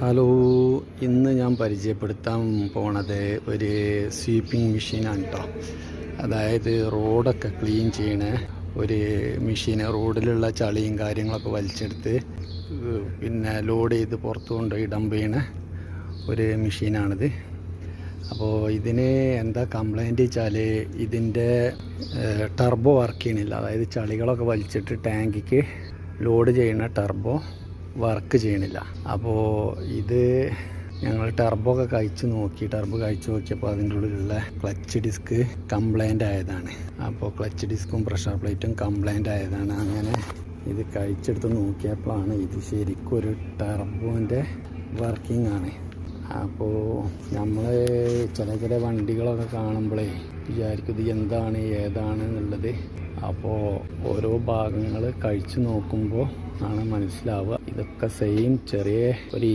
Hello, ഇന്ന് ഞാൻ പരിചയപ്പെടുത്താൻ പോണത് ഒരു സ്വീപ്പിംഗ് മെഷീനാണ് കേട്ടോ. അതായത് റോഡൊക്കെ ക്ലീൻ ചെയ്യണ ഒരു മെഷീൻ. റോഡിലുള്ള ചളിയും കാര്യങ്ങളൊക്കെ വലിച്ചെടുത്ത് പിന്നെ ലോഡ് ചെയ്ത് പുറത്ത് കൊണ്ടുപോയി ഡംപ് ചെയ്യണ ഒരു മെഷീനാണിത്. അപ്പോൾ ഇതിന് എന്താ കംപ്ലൈൻറ്റ് വെച്ചാൽ ഇതിൻ്റെ ടർബോ വർക്ക് ചെയ്യണില്ല. അതായത് ചളികളൊക്കെ വലിച്ചിട്ട് ടാങ്കിക്ക് ലോഡ് ചെയ്യുന്ന ടർബോ വർക്ക് ചെയ്യണില്ല. അപ്പോൾ ഇത് ഞങ്ങൾ ടർബോ ഒക്കെ കഴിച്ച് നോക്കിയപ്പോൾ അതിൻ്റെ ഉള്ളിലുള്ള ക്ലച്ച് ഡിസ്ക് കംപ്ലൈൻ്റ് ആയതാണ്. അപ്പോൾ ക്ലച്ച് ഡിസ്കും പ്രഷർ പ്ലേറ്റും കംപ്ലൈൻ്റ് ആയതാണ്. അങ്ങനെ ഇത് കഴിച്ചെടുത്ത് നോക്കിയപ്പോഴാണ് ഇത് ശരിക്കും ഒരു ടർബോൻ്റെ വർക്കിംഗ് ആണ്. അപ്പോൾ നമ്മൾ ചില വണ്ടികളൊക്കെ കാണുമ്പോഴേ വിചാരിക്കും ഇത് എന്താണ് ഏതാണ് എന്നുള്ളത്. അപ്പോൾ ഓരോ ഭാഗങ്ങൾ കഴിച്ച് നോക്കുമ്പോൾ ആണ് മനസ്സിലാവുക. ഇതൊക്കെ സെയിം ചെറിയ ഒരു